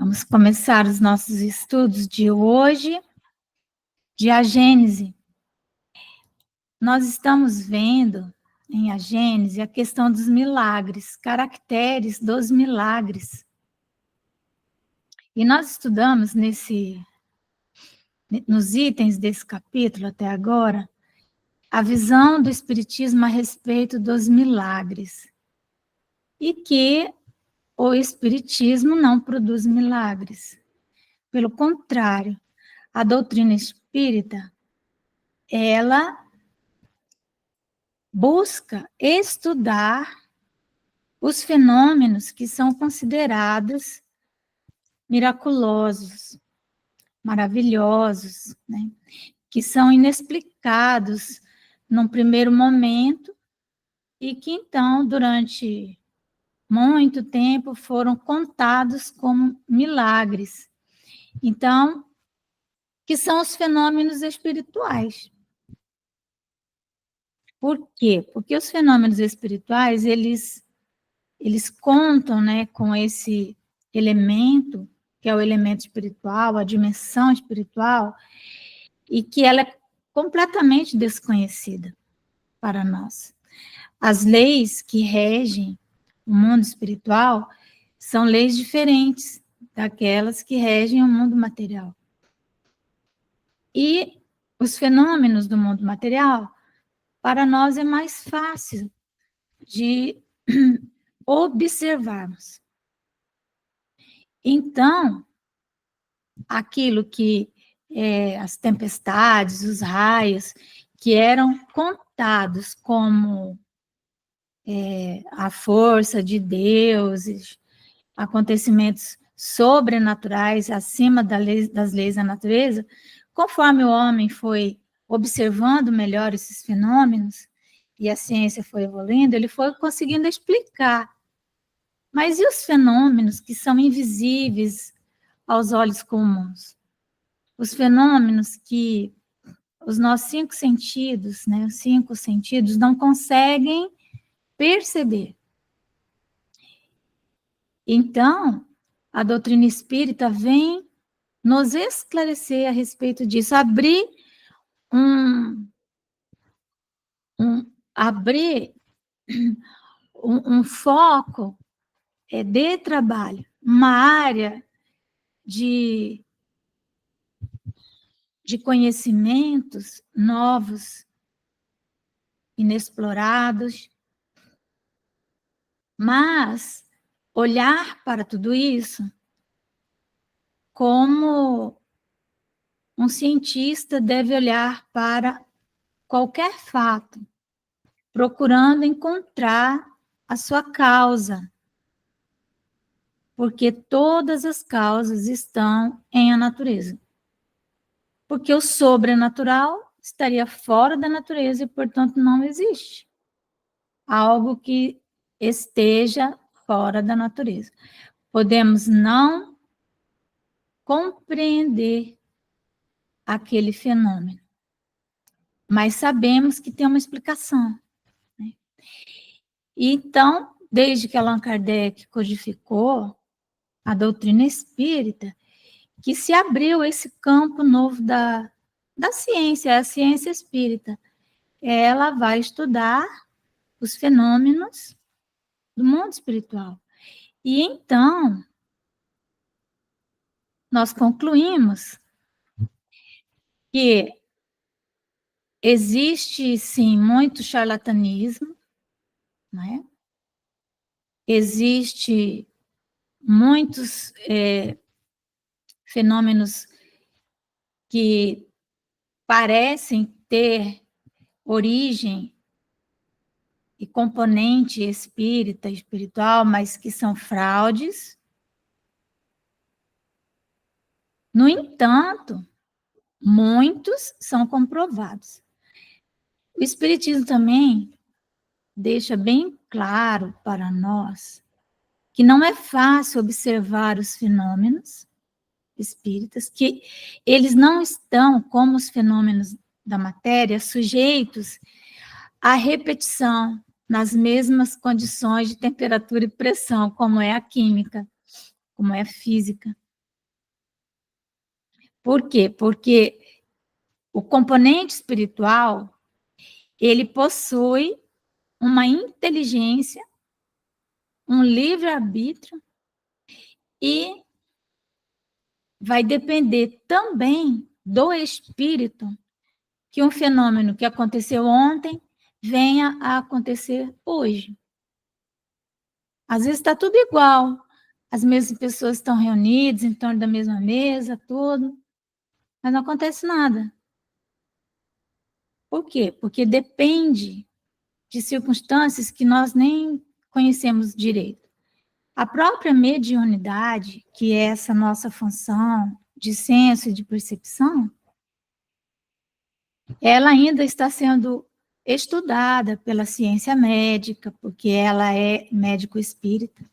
Vamos começar os nossos estudos de hoje, de A Gênese. Nós estamos vendo em A Gênese a questão dos milagres, caracteres dos milagres. E nós estudamos nos itens desse capítulo até agora, a visão do Espiritismo a respeito dos milagres. E que o Espiritismo não produz milagres. Pelo contrário, a doutrina espírita, ela busca estudar os fenômenos que são considerados miraculosos, maravilhosos, né? Que são inexplicados num primeiro momento e que, então, durante muito tempo, foram contados como milagres. Então, que são os fenômenos espirituais. Por quê? Porque os fenômenos espirituais, eles contam, né, com esse elemento, que é o elemento espiritual, a dimensão espiritual, e que ela é completamente desconhecida para nós. As leis que regem o mundo espiritual são leis diferentes daquelas que regem o mundo material. E os fenômenos do mundo material, para nós é mais fácil de observarmos. Então, aquilo que as tempestades, os raios, que eram contados como a força de Deus, acontecimentos sobrenaturais acima das leis da natureza, conforme o homem foi observando melhor esses fenômenos e a ciência foi evoluindo, ele foi conseguindo explicar. Mas e os fenômenos que são invisíveis aos olhos comuns? Os fenômenos que os nossos cinco sentidos, né, os cinco sentidos, não conseguem perceber. Então, a doutrina espírita vem nos esclarecer a respeito disso, abrir um foco de trabalho, uma área de conhecimentos novos, inexplorados, mas olhar para tudo isso como um cientista deve olhar para qualquer fato, procurando encontrar a sua causa, porque todas as causas estão em a natureza. Porque o sobrenatural estaria fora da natureza e, portanto, não existe algo que esteja fora da natureza. Podemos não compreender aquele fenômeno, mas sabemos que tem uma explicação, né? Então, desde que Allan Kardec codificou a doutrina espírita, que se abriu esse campo novo da ciência, a ciência espírita. Ela vai estudar os fenômenos do mundo espiritual. E então, nós concluímos que existe, sim, muito charlatanismo, né? Existe muitos fenômenos que parecem ter origem e componente espírita, espiritual, mas que são fraudes. No entanto, muitos são comprovados. O Espiritismo também deixa bem claro para nós que não é fácil observar os fenômenos espíritas, que eles não estão, como os fenômenos da matéria, sujeitos à repetição nas mesmas condições de temperatura e pressão, como é a química, como é a física. Por quê? Porque o componente espiritual, ele possui uma inteligência, um livre-arbítrio, e vai depender também do espírito que um fenômeno que aconteceu ontem venha a acontecer hoje. Às vezes está tudo igual, as mesmas pessoas estão reunidas em torno da mesma mesa, tudo, mas não acontece nada. Por quê? Porque depende de circunstâncias que nós nem conhecemos direito. A própria mediunidade, que é essa nossa função de senso e de percepção, ela ainda está sendo estudada pela ciência médica, porque ela é médico espírita,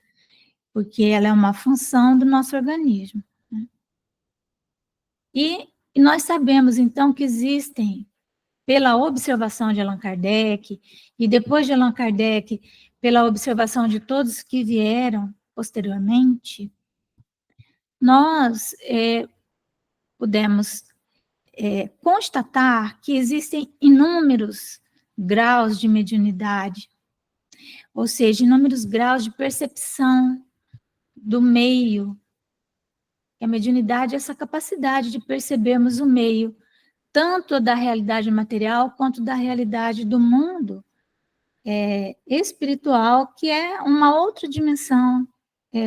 porque ela é uma função do nosso organismo, né? E nós sabemos, então, que existem, pela observação de Allan Kardec, e depois de Allan Kardec, pela observação de todos que vieram posteriormente, nós pudemos constatar que existem inúmeros graus de mediunidade, ou seja, inúmeros graus de percepção do meio. A mediunidade é essa capacidade de percebermos o meio, tanto da realidade material quanto da realidade do mundo espiritual, que é uma outra dimensão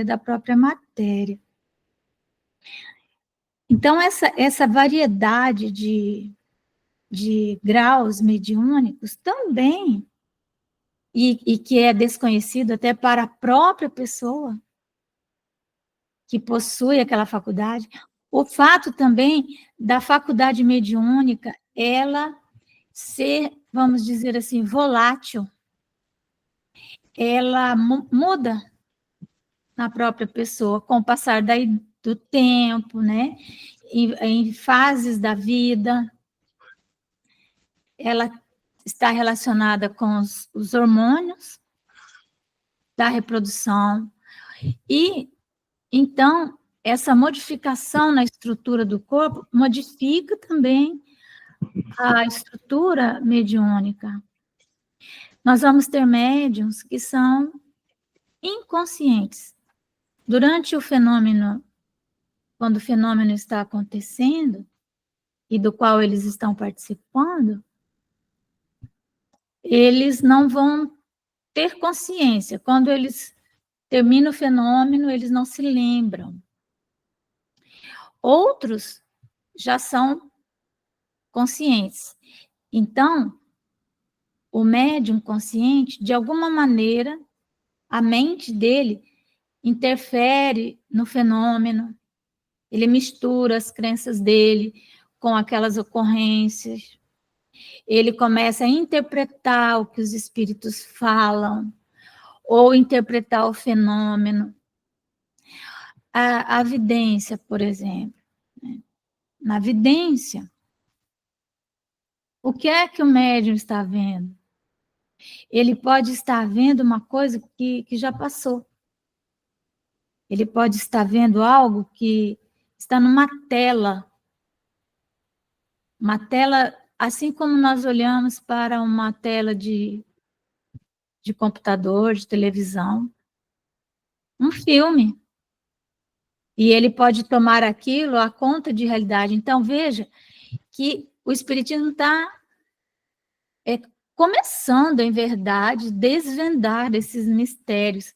da própria matéria. Então, essa variedade de graus mediúnicos também, e que é desconhecido até para a própria pessoa que possui aquela faculdade, o fato também da faculdade mediúnica, ela ser, vamos dizer assim, volátil, ela muda na própria pessoa com o passar do tempo, né? Em fases da vida, ela está relacionada com os hormônios da reprodução, e então essa modificação na estrutura do corpo modifica também a estrutura mediúnica. Nós vamos ter médiums que são inconscientes. Durante o fenômeno, quando o fenômeno está acontecendo, e do qual eles estão participando, eles não vão ter consciência. Quando eles terminam o fenômeno, eles não se lembram. Outros já são conscientes. Então, o médium consciente, de alguma maneira, a mente dele interfere no fenômeno, ele mistura as crenças dele com aquelas ocorrências, ele começa a interpretar o que os espíritos falam, ou interpretar o fenômeno. A vidência, por exemplo, né? Na vidência, o que é que o médium está vendo? Ele pode estar vendo uma coisa que já passou. Ele pode estar vendo algo que está numa tela. Uma tela, assim como nós olhamos para uma tela de computador, de televisão. Um filme. E ele pode tomar aquilo a conta de realidade. Então, veja que o Espiritismo está começando, em verdade, desvendar esses mistérios,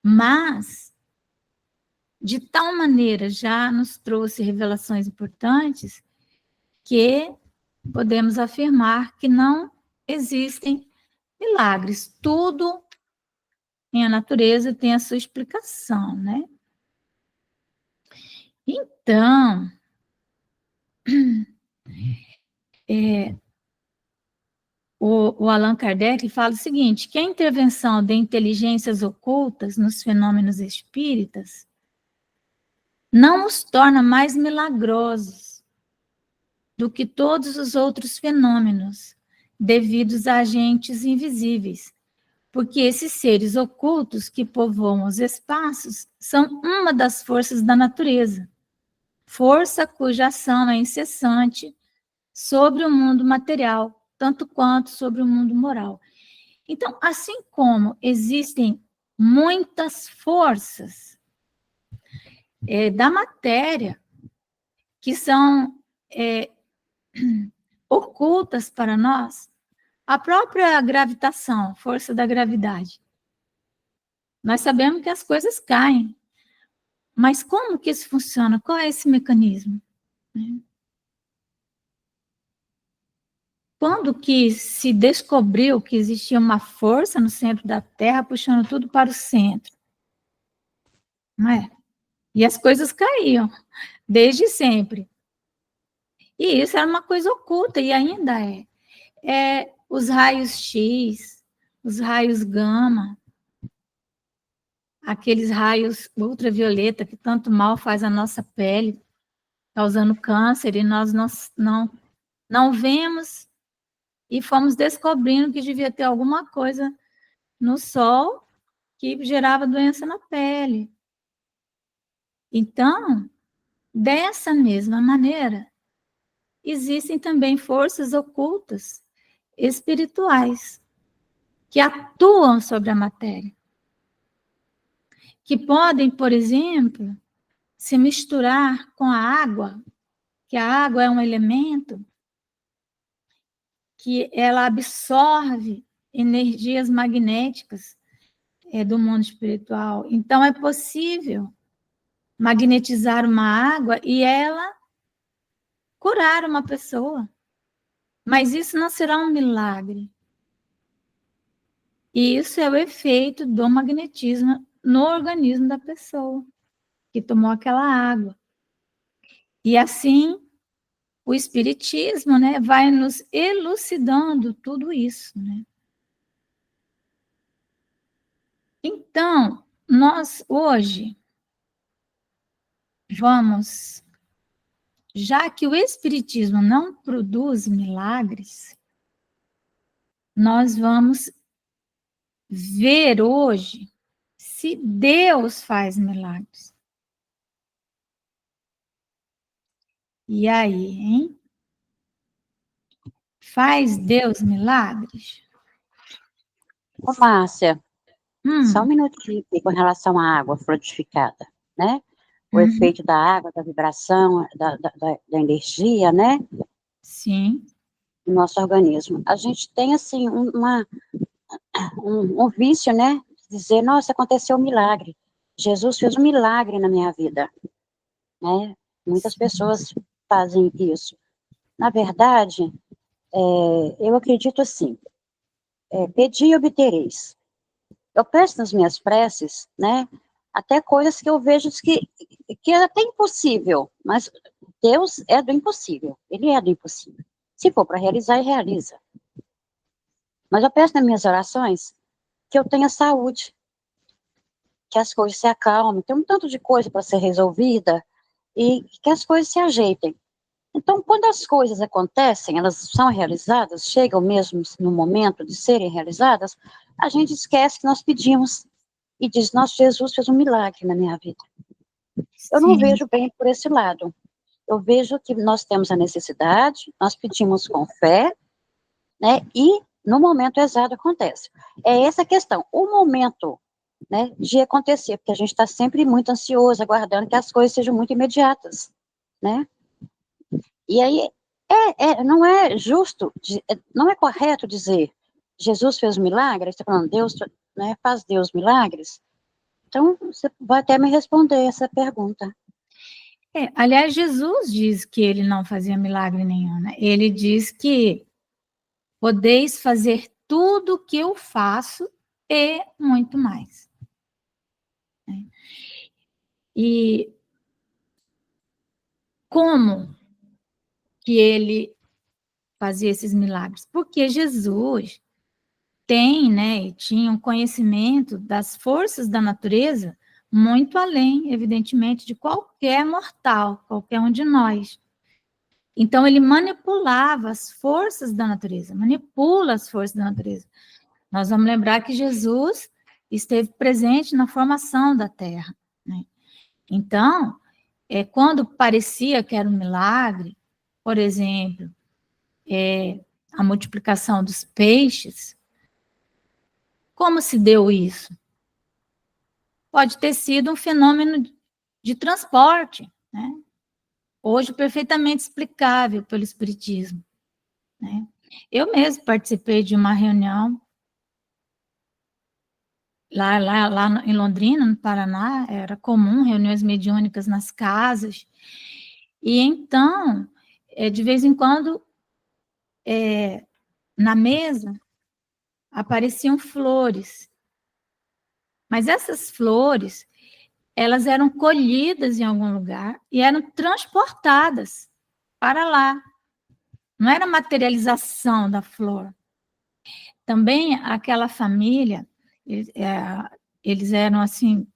mas de tal maneira já nos trouxe revelações importantes que podemos afirmar que não existem milagres. Tudo em a natureza tem a sua explicação, né? Então, o Allan Kardec fala o seguinte, que a intervenção de inteligências ocultas nos fenômenos espíritas não os torna mais milagrosos do que todos os outros fenômenos devidos a agentes invisíveis, porque esses seres ocultos que povoam os espaços são uma das forças da natureza, força cuja ação é incessante sobre o mundo material, tanto quanto sobre o mundo moral. Então, assim como existem muitas forças da matéria que são ocultas para nós, a própria gravitação, força da gravidade. Nós sabemos que as coisas caem, mas como que isso funciona? Qual é esse mecanismo? Quando que se descobriu que existia uma força no centro da Terra puxando tudo para o centro? Não é? E as coisas caíam, desde sempre. E isso era uma coisa oculta, e ainda é. Os raios X, os raios gama, aqueles raios ultravioleta que tanto mal faz à nossa pele, causando câncer, e nós não vemos, e fomos descobrindo que devia ter alguma coisa no sol que gerava doença na pele. Então, dessa mesma maneira, existem também forças ocultas, espirituais, que atuam sobre a matéria, que podem, por exemplo, se misturar com a água, que a água é um elemento que ela absorve energias magnéticas do mundo espiritual. Então, é possível magnetizar uma água e ela curar uma pessoa. Mas isso não será um milagre. E isso é o efeito do magnetismo no organismo da pessoa que tomou aquela água. E assim, o espiritismo, né, vai nos elucidando tudo isso, né? Então, nós hoje vamos, já que o espiritismo não produz milagres, nós vamos ver hoje se Deus faz milagres. E aí, hein? Faz Deus milagres? Ô, Márcia, só um minutinho aqui com relação à água frutificada, né? O efeito da água, da vibração, da energia, né? Sim. No nosso organismo. A gente tem, assim, um vício, né? Dizer, nossa, aconteceu um milagre. Jesus fez um milagre na minha vida, né? Muitas pessoas fazem isso. Na verdade, eu acredito assim, pedi e obtereis. Eu peço nas minhas preces, né? Até coisas que eu vejo que é até impossível, mas Deus é do impossível, Ele é do impossível. Se for para realizar, Ele realiza. Mas eu peço nas minhas orações que eu tenha saúde, que as coisas se acalmem, tem um tanto de coisa para ser resolvida e que as coisas se ajeitem. Então, quando as coisas acontecem, elas são realizadas, chegam mesmo no momento de serem realizadas, a gente esquece que nós pedimos e diz, nossa, Jesus fez um milagre na minha vida. Eu não vejo bem por esse lado. Eu vejo que nós temos a necessidade, nós pedimos com fé, né, e no momento exato acontece. É essa a questão, o momento, né, de acontecer, porque a gente está sempre muito ansioso, aguardando que as coisas sejam muito imediatas, né? E aí, não é justo, não é correto dizer, Jesus fez milagres, está falando, Deus, né, faz Deus milagres? Então, você vai até me responder essa pergunta. Aliás, Jesus diz que ele não fazia milagre nenhum, né? Ele diz que podeis fazer tudo o que eu faço e muito mais. E como que ele fazia esses milagres? Porque Jesus tem, né, e tinha um conhecimento das forças da natureza muito além, evidentemente, de qualquer mortal, qualquer um de nós. Então, ele manipulava as forças da natureza, manipula as forças da natureza. Nós vamos lembrar que Jesus esteve presente na formação da Terra, né? Então, quando parecia que era um milagre, por exemplo, a multiplicação dos peixes, como se deu isso? Pode ter sido um fenômeno de transporte, né? Hoje perfeitamente explicável pelo Espiritismo, né? Eu mesmo participei de uma reunião lá em Londrina, no Paraná, era comum reuniões mediúnicas nas casas, e então, de vez em quando, na mesa, apareciam flores, mas essas flores, elas eram colhidas em algum lugar e eram transportadas para lá. Não era materialização da flor. Também aquela família, eles eram assim,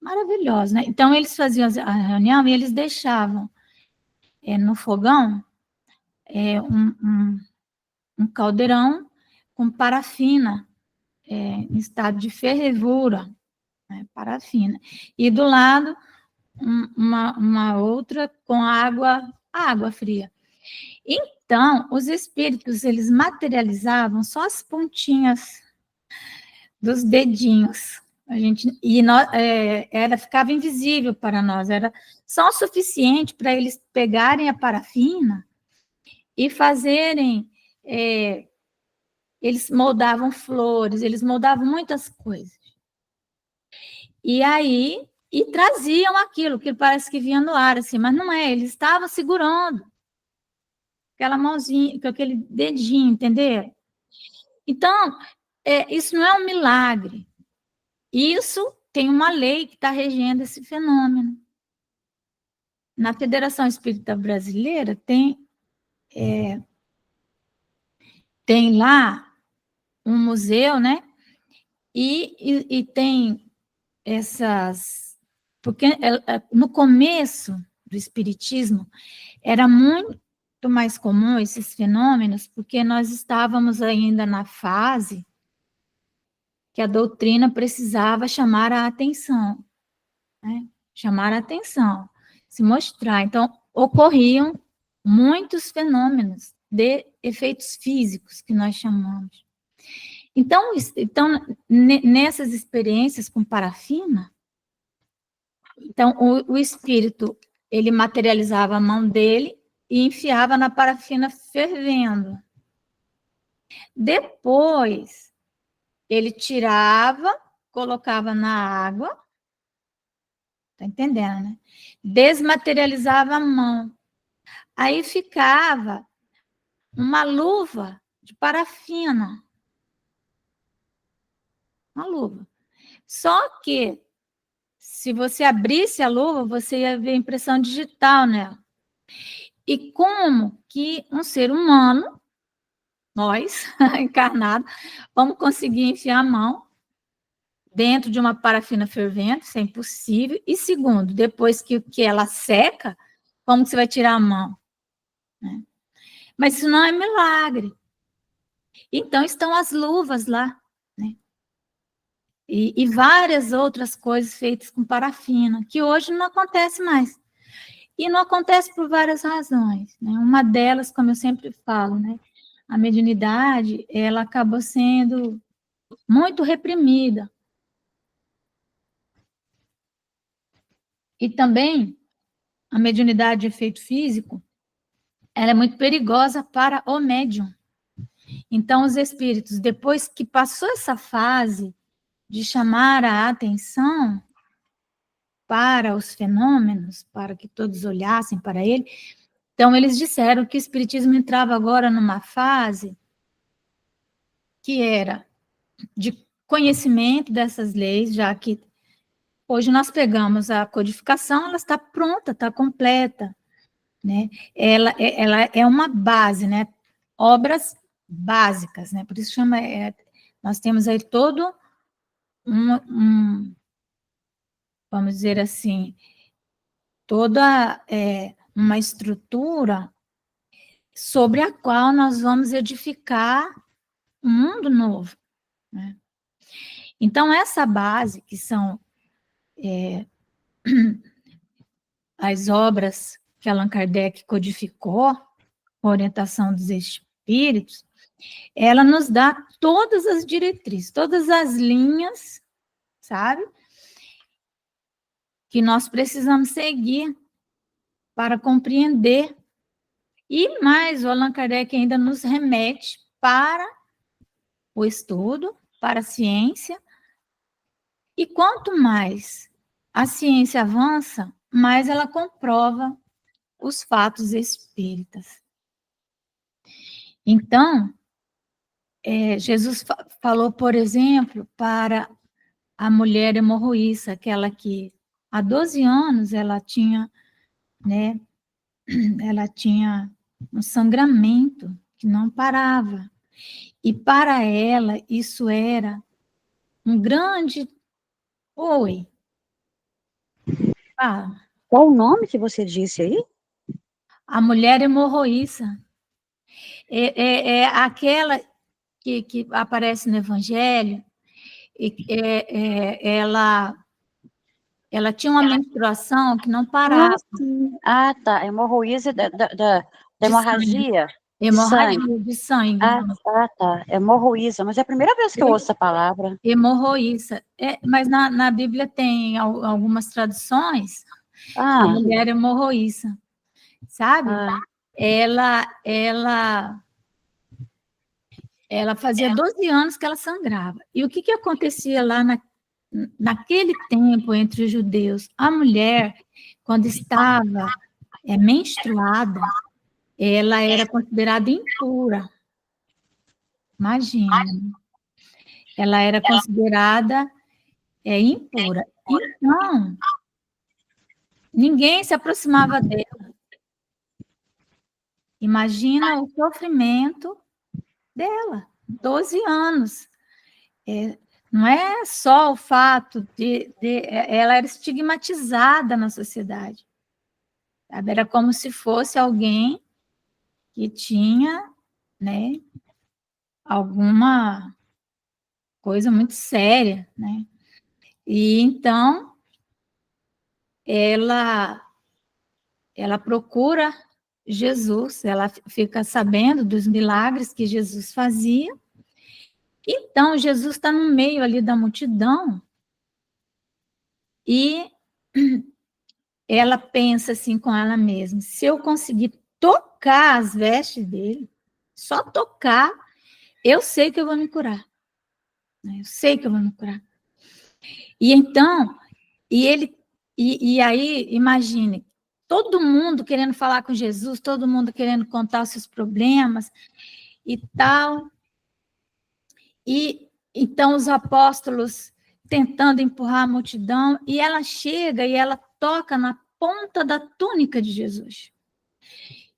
maravilhosos, né? Então, eles faziam a reunião e eles deixavam no fogão um caldeirão com parafina, em estado de fervura, né? Parafina. E do lado, uma outra com água fria. Então, os espíritos, eles materializavam só as pontinhas dos dedinhos. Ficava invisível para nós, era só o suficiente para eles pegarem a parafina e fazerem. Eles moldavam flores, eles moldavam muitas coisas. E aí, traziam aquilo, que parece que vinha no ar, assim, mas não é, eles estavam segurando aquela mãozinha, com aquele dedinho, entendeu? Então, isso não é um milagre. Isso tem uma lei que está regendo esse fenômeno. Na Federação Espírita Brasileira tem lá um museu, né? E tem essas... Porque no começo do Espiritismo era muito mais comum esses fenômenos, porque nós estávamos ainda na fase que a doutrina precisava chamar a atenção, né? Chamar a atenção, se mostrar. Então, ocorriam muitos fenômenos de efeitos físicos, que nós chamamos. Então nessas experiências com parafina, então, o espírito, ele materializava a mão dele e enfiava na parafina fervendo. Depois, ele tirava, colocava na água, tá entendendo, né? Desmaterializava a mão. Aí ficava uma luva de parafina. Uma luva. Só que, se você abrisse a luva, você ia ver impressão digital nela. E como que um ser humano, nós, encarnados, vamos conseguir enfiar a mão dentro de uma parafina fervente? Isso é impossível. E segundo, depois que ela seca, como que você vai tirar a mão? Né? Mas isso não é milagre. Então, estão as luvas lá, né? E várias outras coisas feitas com parafina, que hoje não acontece mais. E não acontece por várias razões, né? Uma delas, como eu sempre falo, né? A mediunidade, ela acabou sendo muito reprimida. E também, a mediunidade de efeito físico, ela é muito perigosa para o médium. Então, os espíritos, depois que passou essa fase de chamar a atenção para os fenômenos, para que todos olhassem para ele, então eles disseram que o espiritismo entrava agora numa fase que era de conhecimento dessas leis, já que hoje nós pegamos a codificação, ela está pronta, está completa, né? Ela é uma base, né? Obras básicas, né? Por isso chama, nós temos aí todo vamos dizer assim, toda uma estrutura sobre a qual nós vamos edificar um mundo novo, né? Então, essa base, que são as obras que Allan Kardec codificou, com orientação dos espíritos, ela nos dá todas as diretrizes, todas as linhas, sabe? Que nós precisamos seguir para compreender. E mais, o Allan Kardec ainda nos remete para o estudo, para a ciência. E quanto mais a ciência avança, mais ela comprova os fatos espíritas. Então, Jesus falou, por exemplo, para a mulher hemorroíça, aquela que há 12 anos ela tinha, né, ela tinha um sangramento que não parava. E para ela isso era um grande oi. Qual o nome que você disse aí? A mulher hemorroíça. É aquela que aparece no Evangelho, ela tinha uma menstruação que não parava. Sim. Tá. Hemorroísa da De sangue. hemorragia de Hemorragia sangue. de sangue. Tá. Hemorroísa. Mas é a primeira vez que eu ouço essa palavra. Hemorroíça. Mas na Bíblia tem algumas traduções, a mulher hemorroíça, sabe? Ela fazia 12 anos que ela sangrava. E o que acontecia lá naquele tempo entre os judeus? A mulher, quando estava menstruada, ela era considerada impura. Imagina. Ela era considerada impura. Então, ninguém se aproximava dela. Imagina o sofrimento dela, 12 anos. Não é só o fato de ela era estigmatizada na sociedade. Sabe? Era como se fosse alguém que tinha, né, alguma coisa muito séria, né? E então ela procura Jesus, ela fica sabendo dos milagres que Jesus fazia. Então Jesus está no meio ali da multidão e ela pensa assim com ela mesma: se eu conseguir tocar as vestes dele, só tocar, eu sei que eu vou me curar. Eu sei que eu vou me curar. E então, e aí, imagine, todo mundo querendo falar com Jesus, todo mundo querendo contar os seus problemas e tal. E então os apóstolos tentando empurrar a multidão, e ela chega e ela toca na ponta da túnica de Jesus.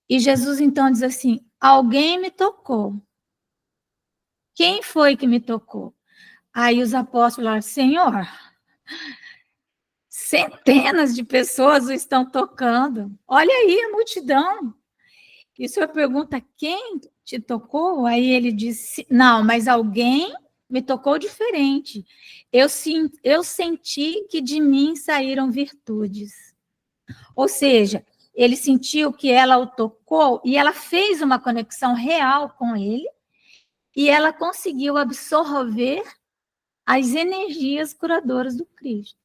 E Jesus então diz assim: alguém me tocou. Quem foi que me tocou? Aí os apóstolos falaram: Senhor, centenas de pessoas o estão tocando. Olha aí a multidão. E o senhor pergunta: quem te tocou? Aí ele disse: não, mas alguém me tocou diferente. Eu senti que de mim saíram virtudes. Ou seja, ele sentiu que ela o tocou e ela fez uma conexão real com ele e ela conseguiu absorver as energias curadoras do Cristo.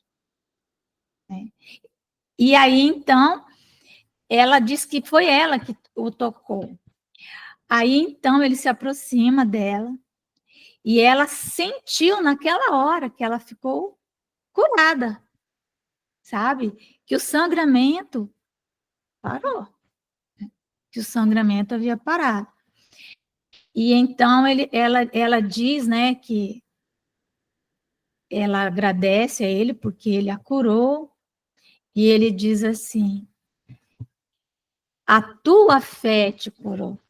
E aí, então, ela diz que foi ela que o tocou. Aí, então, ele se aproxima dela e ela sentiu naquela hora que ela ficou curada, sabe? Que o sangramento parou, que o sangramento havia parado. E então ela diz, né, que ela agradece a ele porque ele a curou, e ele diz assim: a tua fé te curou.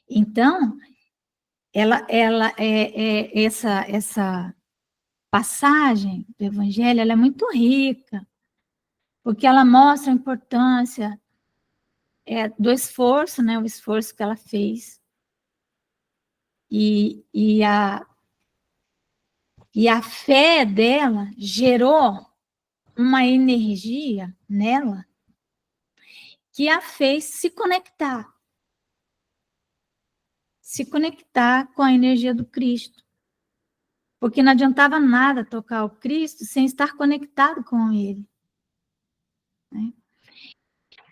Então, essa passagem do Evangelho, ela é muito rica, porque ela mostra a importância do esforço, né, o esforço que ela fez, e a fé dela gerou uma energia nela que a fez se conectar com a energia do Cristo. Porque não adiantava nada tocar o Cristo sem estar conectado com Ele. Né?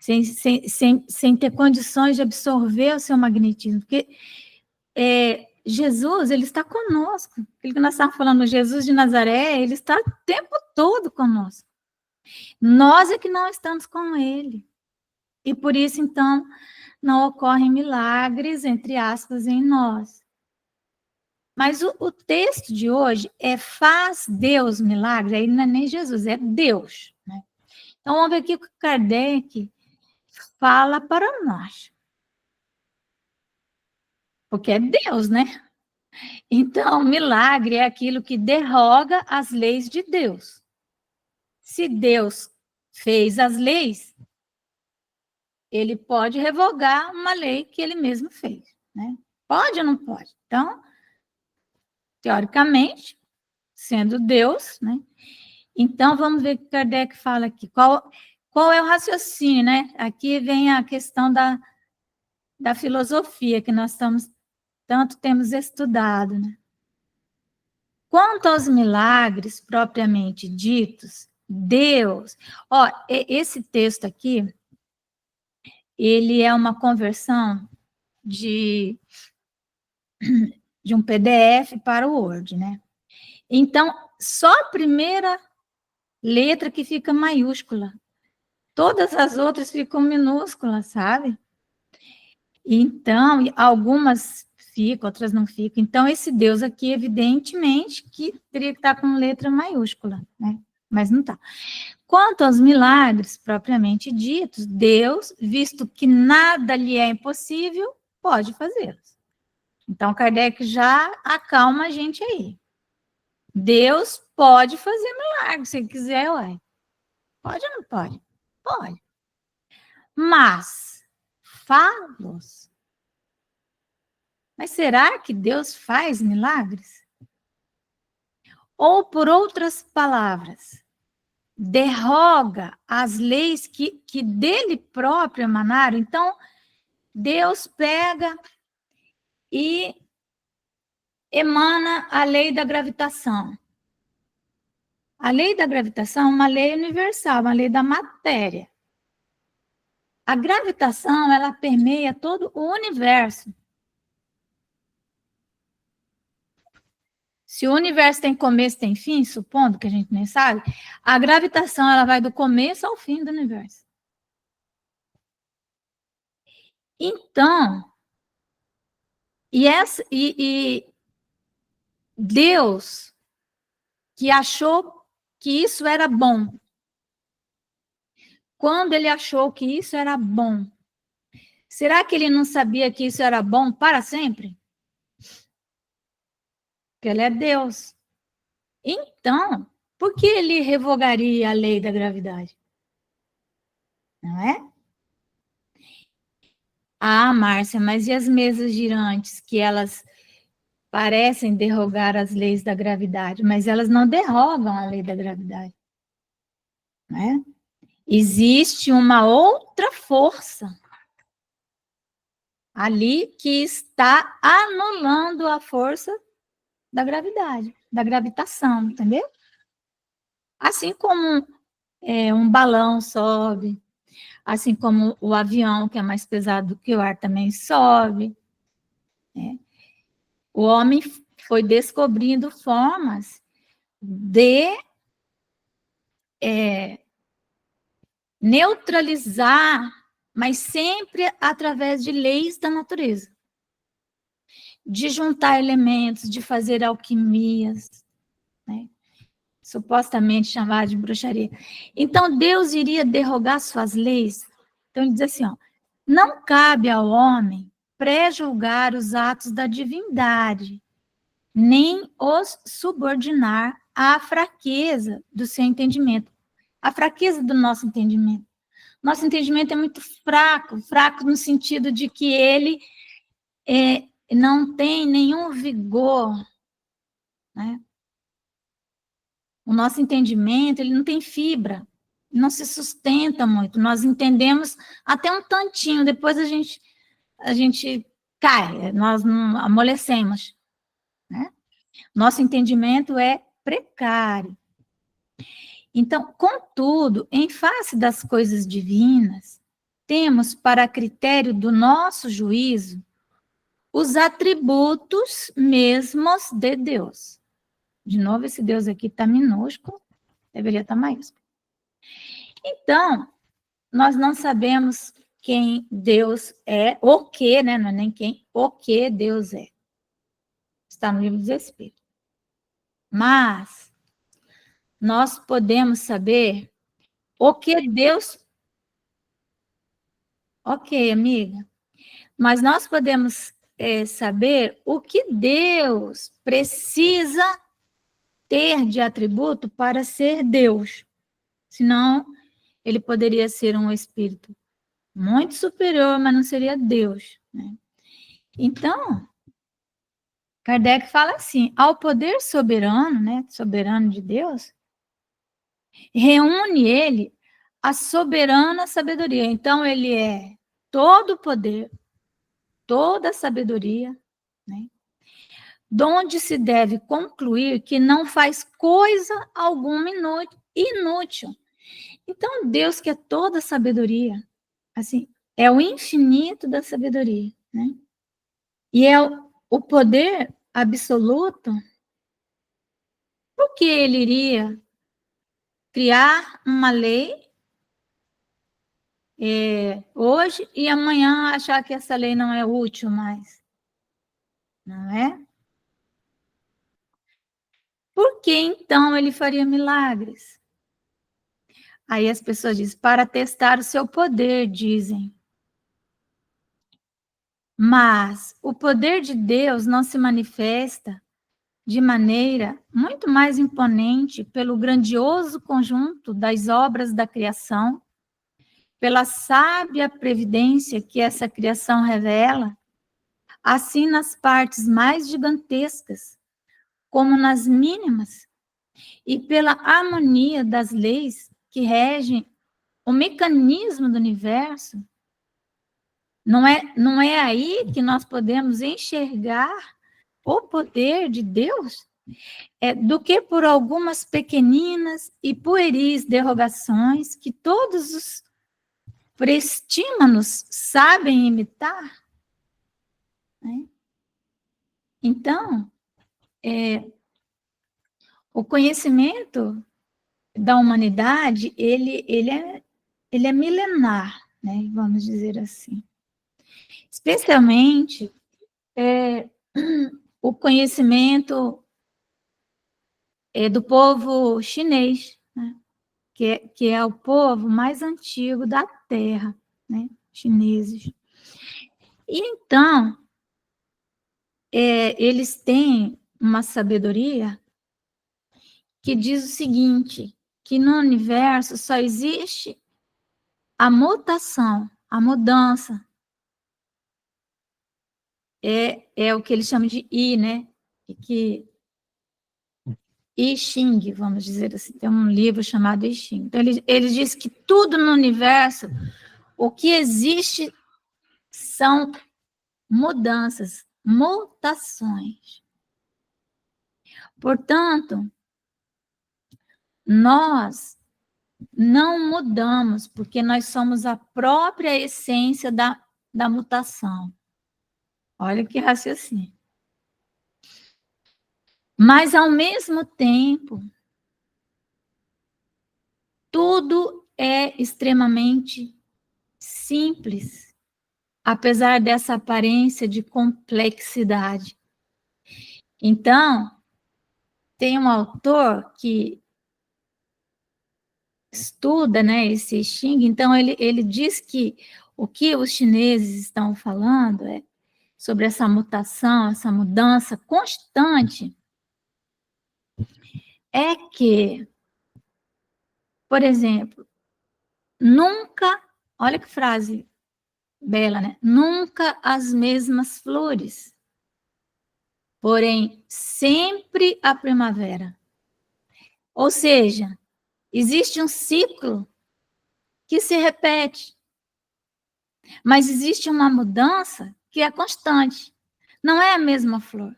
Sem ter condições de absorver o seu magnetismo. Porque Jesus, ele está conosco. Aquilo que nós estávamos falando, Jesus de Nazaré, ele está o tempo todo conosco. Nós é que não estamos com ele. E por isso, então, não ocorrem milagres, entre aspas, em nós. Mas o texto de hoje faz Deus milagres, aí não é nem Jesus, é Deus. Né? Então, vamos ver aqui o que Kardec fala para nós. Porque é Deus, né? Então, milagre é aquilo que derroga as leis de Deus. Se Deus fez as leis, ele pode revogar uma lei que ele mesmo fez. Né? Pode ou não pode? Então, teoricamente, sendo Deus, né? Então, vamos ver o que Kardec fala aqui. Qual é o raciocínio, né? Aqui vem a questão da filosofia que nós temos estudado, né? Quanto aos milagres propriamente ditos, Deus... esse texto aqui, ele é uma conversão de um PDF para o Word, né? Então, só a primeira letra que fica maiúscula. Todas as outras ficam minúsculas, sabe? Então, algumas ficam, outras não ficam. Então, esse Deus aqui, evidentemente, que teria que estar com letra maiúscula, né? Mas não está. Quanto aos milagres propriamente ditos, Deus, visto que nada lhe é impossível, pode fazê-los. Então, Kardec já acalma a gente aí. Deus pode fazer milagres, se quiser, ué. Pode ou não pode? Pode. Mas, fá-los. Mas será que Deus faz milagres? Ou, por outras palavras, derroga as leis que dele próprio emanaram? Então, Deus pega e emana a lei da gravitação. A lei da gravitação é uma lei universal, uma lei da matéria. A gravitação, ela permeia todo o universo. Se o universo tem começo, tem fim, supondo que a gente nem sabe, a gravitação, ela vai do começo ao fim do universo. Então, e Deus, que achou que isso era bom, quando ele achou que isso era bom, será que ele não sabia que isso era bom para sempre? Porque ele é Deus. Então, por que ele revogaria a lei da gravidade? Não é? Ah, Márcia, mas e as mesas girantes, que elas parecem derrogar as leis da gravidade, mas elas não derrogam a lei da gravidade. Né? Existe uma outra força ali que está anulando a força da gravidade, da gravitação, entendeu? Assim como um balão sobe, assim como o avião, que é mais pesado do que o ar, também sobe. Né? O homem foi descobrindo formas de neutralizar, mas sempre através de leis da natureza. De juntar elementos, de fazer alquimias, né? Supostamente chamada de bruxaria. Então, Deus iria derrogar suas leis. Então, ele diz assim, não cabe ao homem pré-julgar os atos da divindade, nem os subordinar à fraqueza do seu entendimento, à fraqueza do nosso entendimento. Nosso entendimento é muito fraco, fraco no sentido de que ele não tem nenhum vigor, né? o nosso entendimento, ele não tem fibra, não se sustenta muito. Nós entendemos até um tantinho, depois a gente cai, nós não amolecemos, né? Nosso entendimento é precário. Então, contudo, em face das coisas divinas, temos para critério do nosso juízo os atributos mesmos de Deus. De novo, esse Deus aqui está minúsculo, deveria estar maiúsculo. Então, nós não sabemos quem Deus é, o que, né? Não é nem quem, o que Deus é. Está no livro dos Espíritos. Mas nós podemos saber o que Deus... Ok, amiga. Mas nós podemos saber o que Deus precisa ter de atributo para ser Deus. Senão, ele poderia ser um espírito muito superior, mas não seria Deus, né? Então, Kardec fala assim, ao poder soberano, né, soberano de Deus, reúne ele a soberana sabedoria. Então, ele é todo o poder, toda a sabedoria, né? Donde se deve concluir que não faz coisa alguma inútil. Então, Deus, que é toda a sabedoria, assim, é o infinito da sabedoria, né? E é o poder absoluto, porque ele iria criar uma lei hoje e amanhã achar que essa lei não é útil mais, não é? Por que então ele faria milagres? Aí as pessoas dizem, para testar o seu poder, dizem. Mas o poder de Deus não se manifesta de maneira muito mais imponente pelo grandioso conjunto das obras da criação, pela sábia previdência que essa criação revela, assim nas partes mais gigantescas, como nas mínimas, e pela harmonia das leis que regem o mecanismo do universo. Não é aí que nós podemos enxergar o poder de Deus? Do que por algumas pequeninas e pueris derrogações que todos os prestímanos sabem imitar, né? Então, o conhecimento da humanidade, ele é milenar, né? Vamos dizer assim. Especialmente o conhecimento do povo chinês, né? Que é o povo mais antigo da Terra, né? Chineses. E então, eles têm uma sabedoria que diz o seguinte, que no universo só existe a mutação, a mudança. É o que eles chamam de I, né? I Ching, vamos dizer assim. Tem um livro chamado I Ching. Então, ele diz que tudo no universo, o que existe são mudanças, mutações. Portanto, nós não mudamos, porque nós somos a própria essência da mutação. Olha que raciocínio. Mas, ao mesmo tempo, tudo é extremamente simples, apesar dessa aparência de complexidade. Então, tem um autor que estuda, né, esse Xing, então ele diz que o que os chineses estão falando sobre essa mutação, essa mudança constante, é que, por exemplo, nunca, olha que frase bela, né? Nunca as mesmas flores, porém sempre a primavera. Ou seja, existe um ciclo que se repete, mas existe uma mudança que é constante. Não é a mesma flor,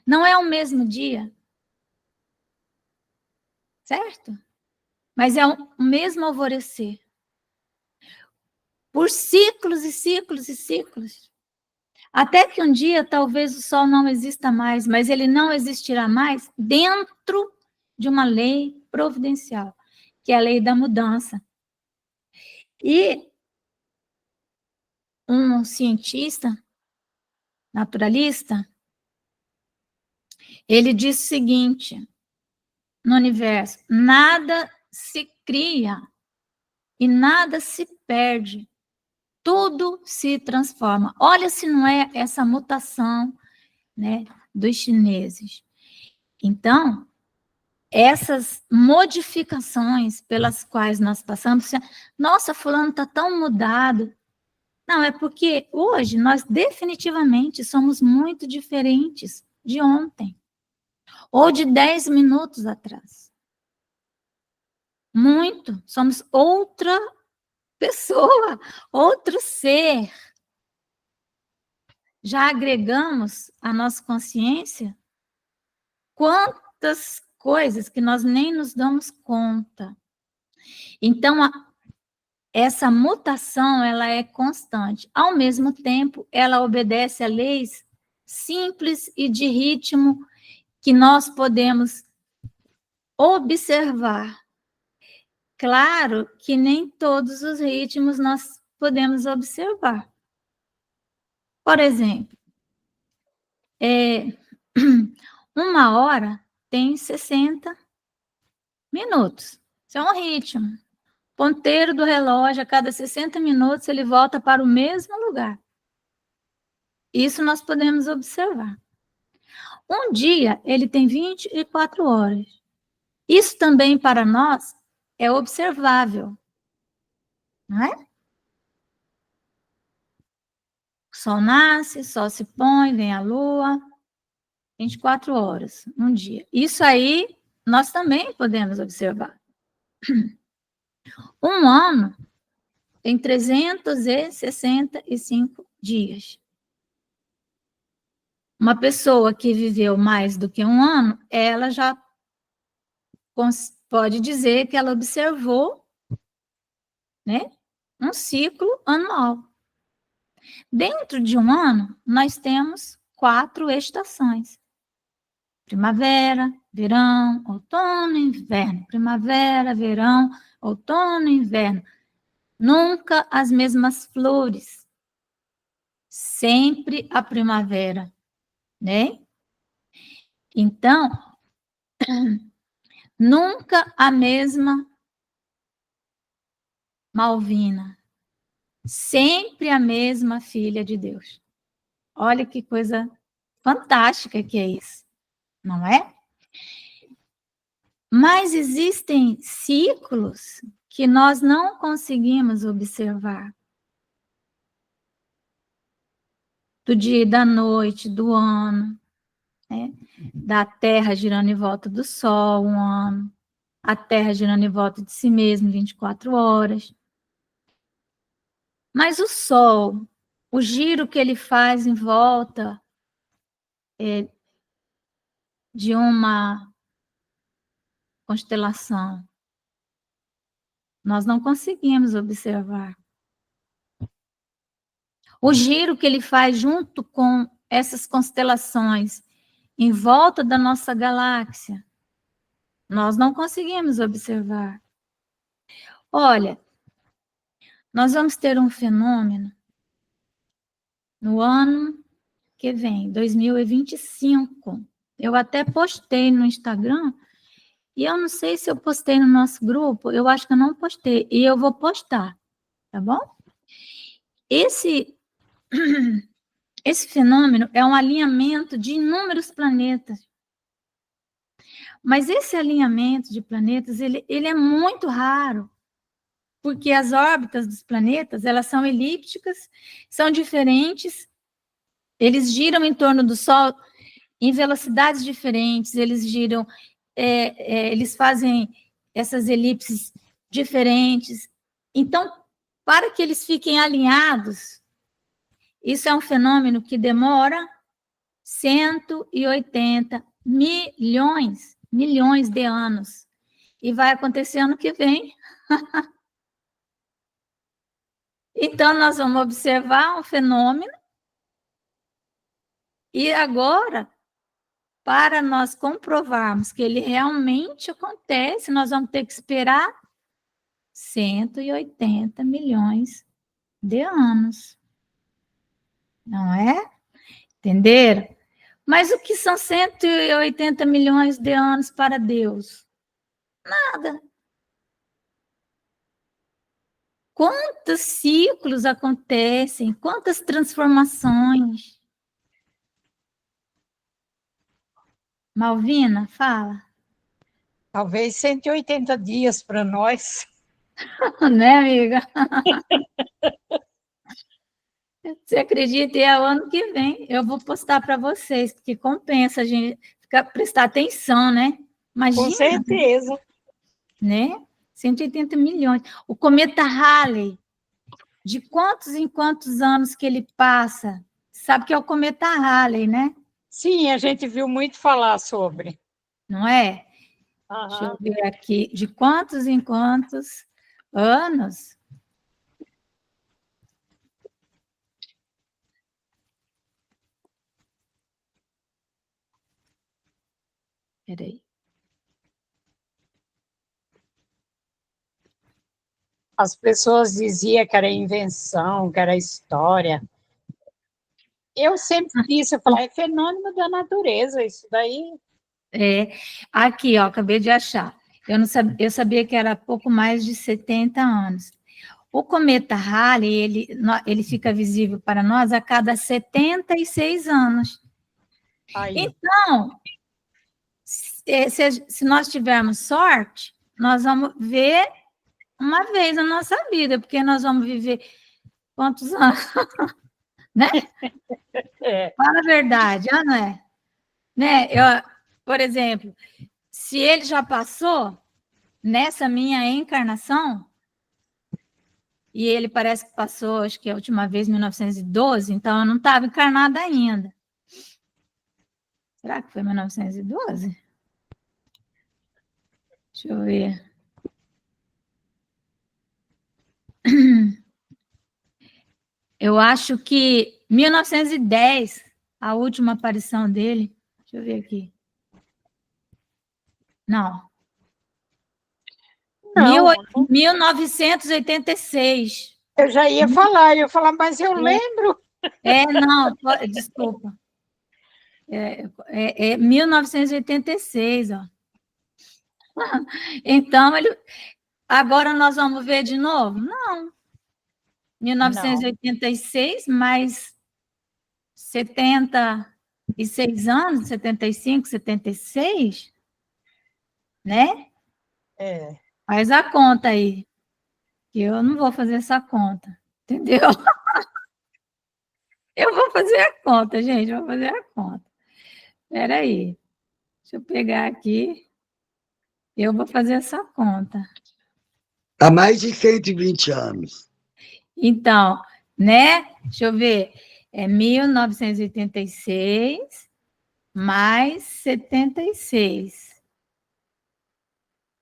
não é o mesmo dia, certo? Mas é o mesmo alvorecer. Por ciclos e ciclos e ciclos. Até que um dia talvez o sol não exista mais, mas ele não existirá mais dentro de uma lei providencial, que é a lei da mudança. E um cientista, naturalista, ele diz o seguinte, no universo, nada se cria e nada se perde, tudo se transforma. Olha se não é essa mutação, né, dos chineses. Então, essas modificações pelas quais nós passamos, nossa, fulano está tão mudado. Não, é porque hoje nós definitivamente somos muito diferentes de ontem, ou de 10 minutos atrás. Muito. Somos outra pessoa, outro ser. Já agregamos à nossa consciência quantas coisas que nós nem nos damos conta. Então, essa mutação, ela é constante. Ao mesmo tempo, ela obedece a leis simples e de ritmo que nós podemos observar. Claro que nem todos os ritmos nós podemos observar. Por exemplo, uma hora tem 60 minutos. Isso é um ritmo. Ponteiro do relógio, a cada 60 minutos, ele volta para o mesmo lugar. Isso nós podemos observar. Um dia, ele tem 24 horas. Isso também, para nós, é observável. Não é? O sol nasce, o sol se põe, vem a lua. 24 horas, um dia. Isso aí, nós também podemos observar. Um ano tem 365 dias. Uma pessoa que viveu mais do que um ano, ela já pode dizer que ela observou, né, um ciclo anual. Dentro de um ano, nós temos 4 estações. Primavera, verão, outono, inverno. Primavera, verão, outono, inverno. Nunca as mesmas flores. Sempre a primavera, né? Então, nunca a mesma Malvina. Sempre a mesma filha de Deus. Olha que coisa fantástica que é isso, não é? Mas existem ciclos que nós não conseguimos observar. Do dia e da noite, do ano, né? Da Terra girando em volta do Sol, um ano. A Terra girando em volta de si mesma, 24 horas. Mas o Sol, o giro que ele faz em volta de uma constelação, nós não conseguimos observar. O giro que ele faz junto com essas constelações em volta da nossa galáxia, nós não conseguimos observar. Olha, nós vamos ter um fenômeno no ano que vem, 2025. Eu até postei no Instagram, e eu não sei se eu postei no nosso grupo, eu acho que eu não postei, e eu vou postar, tá bom? Esse fenômeno é um alinhamento de inúmeros planetas. Mas esse alinhamento de planetas, ele é muito raro, porque as órbitas dos planetas, elas são elípticas, são diferentes, eles giram em torno do Sol em velocidades diferentes, eles giram eles fazem essas elipses diferentes. Então, para que eles fiquem alinhados, isso é um fenômeno que demora 180 milhões de anos. E vai acontecer ano que vem. Então, nós vamos observar um fenômeno. E agora, para nós comprovarmos que ele realmente acontece, nós vamos ter que esperar 180 milhões de anos. Não é? Entenderam? Mas o que são 180 milhões de anos para Deus? Nada. Quantos ciclos acontecem? Quantas transformações? Malvina, fala. Talvez 180 dias para nós. Né, amiga? Você acredita? E é o ano que vem. Eu vou postar para vocês, porque compensa a gente prestar atenção, né? Imagina. Com certeza. Né? 180 milhões. O cometa Halley, de quantos em quantos anos que ele passa? Sabe que é o cometa Halley, né? Sim, a gente viu muito falar sobre. Não é? Deixa eu ver aqui. De quantos em quantos anos? Peraí. As pessoas diziam que era invenção, que era história. Eu sempre disse, eu falei, é fenômeno da natureza, isso daí. Aqui, ó, acabei de achar. Eu sabia que era pouco mais de 70 anos. O cometa Halley, ele fica visível para nós a cada 76 anos. Aí. Então, se nós tivermos sorte, nós vamos ver uma vez na nossa vida, porque nós vamos viver quantos anos? Né? Fala a verdade, não é? Né? Por exemplo, se ele já passou nessa minha encarnação, e ele parece que passou, acho que a última vez em 1912, então eu não estava encarnada ainda. Será que foi 1912? Deixa eu ver. Eu acho que 1910, a última aparição dele. Deixa eu ver aqui. Não. 1986. Eu já ia falar, mas eu lembro. Não, desculpa. É 1986, ó. Então, agora nós vamos ver de novo? Não. 1986, mais 76 anos, 75, 76, né? Faz a conta aí, que eu não vou fazer essa conta, entendeu? Eu vou fazer a conta, gente, vou fazer a conta. Espera aí, deixa eu pegar aqui, eu vou fazer essa conta. Há mais de 120 anos. Então, né? Deixa eu ver, 1986 mais 76,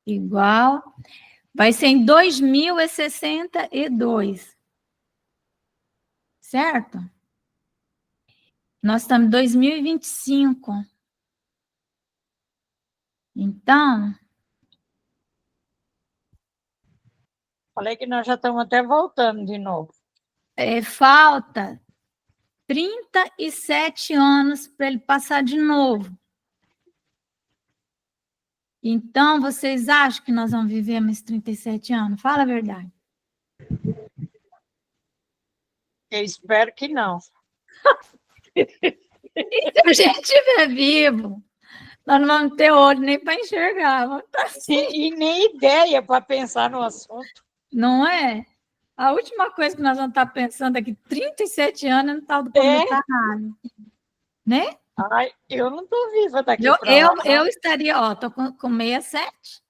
igual, vai ser em 2062, certo? Nós estamos em 2025. Então... Falei que nós já estamos até voltando de novo. Falta 37 anos para ele passar de novo. Então, vocês acham que nós vamos viver mais 37 anos? Fala a verdade. Eu espero que não. E se a gente estiver vivo, nós não vamos ter olho nem para enxergar. Vamos estar assim. E nem ideia para pensar no assunto. Não é? A última coisa que nós vamos estar pensando daqui 37 anos é no tal do cometa Halley. Né? Ai, eu não estou viva daqui Eu, para eu, lá. eu estaria, ó, tô com 67,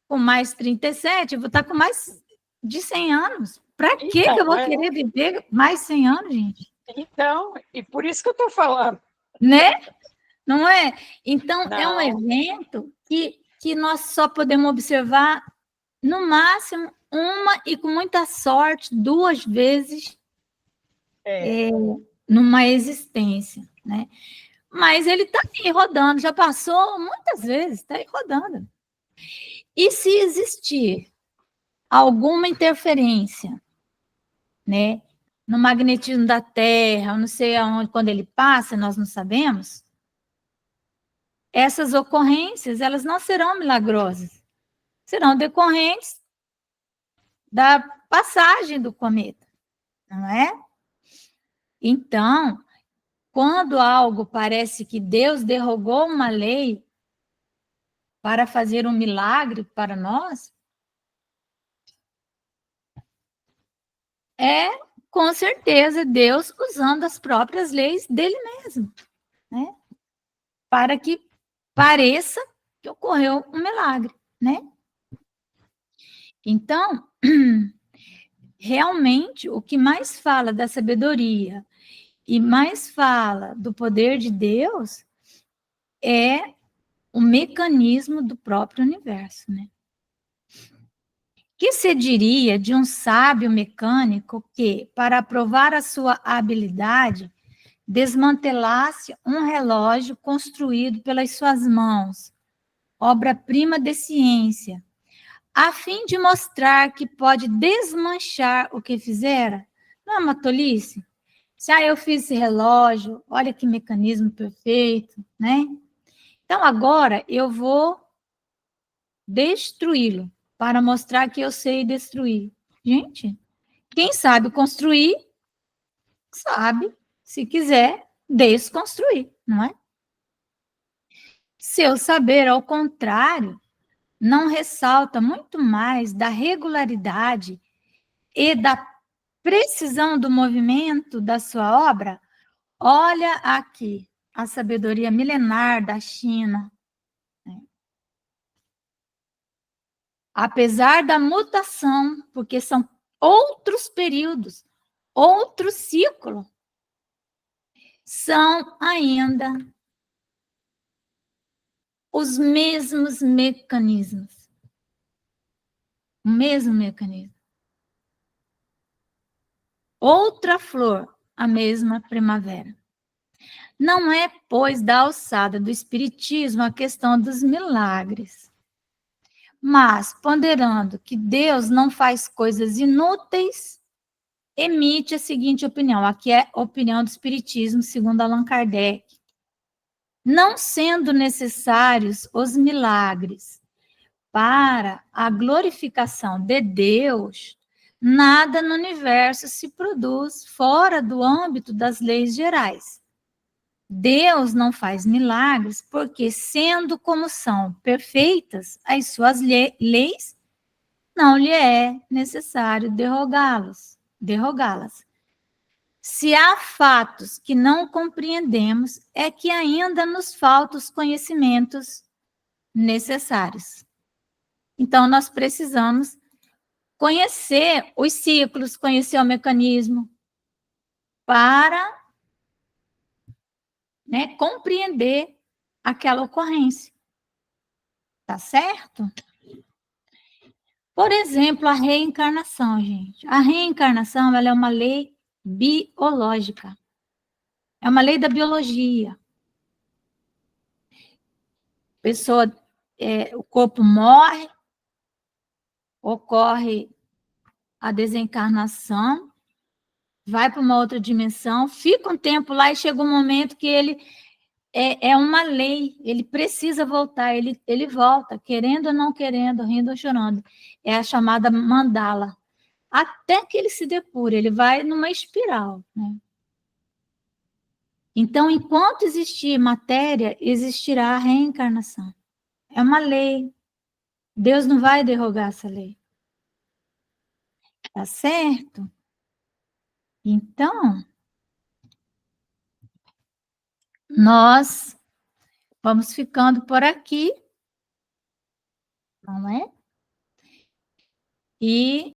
com mais 37, vou estar com mais de 100 anos. Para que eu vou querer viver mais 100 anos, gente? Então, e por isso que eu estou falando. Né? Não é? Então, é um Não. evento que nós só podemos observar, no máximo, uma e, com muita sorte, 2 vezes numa existência, né? Mas ele está aí rodando, já passou muitas vezes, está aí rodando. E se existir alguma interferência, né, no magnetismo da Terra, não sei aonde, quando ele passa, nós não sabemos, essas ocorrências, elas não serão milagrosas, serão decorrentes da passagem do cometa, não é? Então, quando algo parece que Deus derrogou uma lei para fazer um milagre para nós, é com certeza Deus usando as próprias leis dele mesmo, né? Para que pareça que ocorreu um milagre, né? Então, realmente, o que mais fala da sabedoria e mais fala do poder de Deus é o mecanismo do próprio universo, né? Que se diria de um sábio mecânico que, para provar a sua habilidade, desmantelasse um relógio construído pelas suas mãos, obra-prima de ciência, a fim de mostrar que pode desmanchar o que fizera? Não é uma tolice? Se eu fiz esse relógio, olha que mecanismo perfeito, né? Então agora eu vou destruí-lo para mostrar que eu sei destruir. Gente, quem sabe construir, sabe, se quiser, desconstruir, não é? Seu saber, ao contrário, não ressalta muito mais da regularidade e da precisão do movimento da sua obra? Olha aqui a sabedoria milenar da China. Apesar da mutação, porque são outros períodos, outro ciclo, são ainda os mesmos mecanismos. O mesmo mecanismo. Outra flor, a mesma primavera. Não é, pois, da alçada do espiritismo a questão dos milagres, mas, ponderando que Deus não faz coisas inúteis, emite a seguinte opinião. Aqui é a opinião do espiritismo, segundo Allan Kardec. Não sendo necessários os milagres para a glorificação de Deus, nada no universo se produz fora do âmbito das leis gerais. Deus não faz milagres porque, sendo como são perfeitas as suas leis, não lhe é necessário derrogá-las. Se há fatos que não compreendemos, é que ainda nos faltam os conhecimentos necessários. Então, nós precisamos conhecer os ciclos, conhecer o mecanismo, para, né, compreender aquela ocorrência. Tá certo? Por exemplo, a reencarnação, gente. A reencarnação, ela é uma lei biológica. É uma lei da biologia. Pessoa, o corpo morre, ocorre a desencarnação, vai para uma outra dimensão, fica um tempo lá e chega um momento que ele é uma lei, ele precisa voltar, ele volta, querendo ou não querendo, rindo ou chorando. É a chamada mandala. Até que ele se depure, ele vai numa espiral, né? Então, enquanto existir matéria, existirá a reencarnação. É uma lei. Deus não vai derrogar essa lei. Tá certo? Então, nós vamos ficando por aqui, não é? E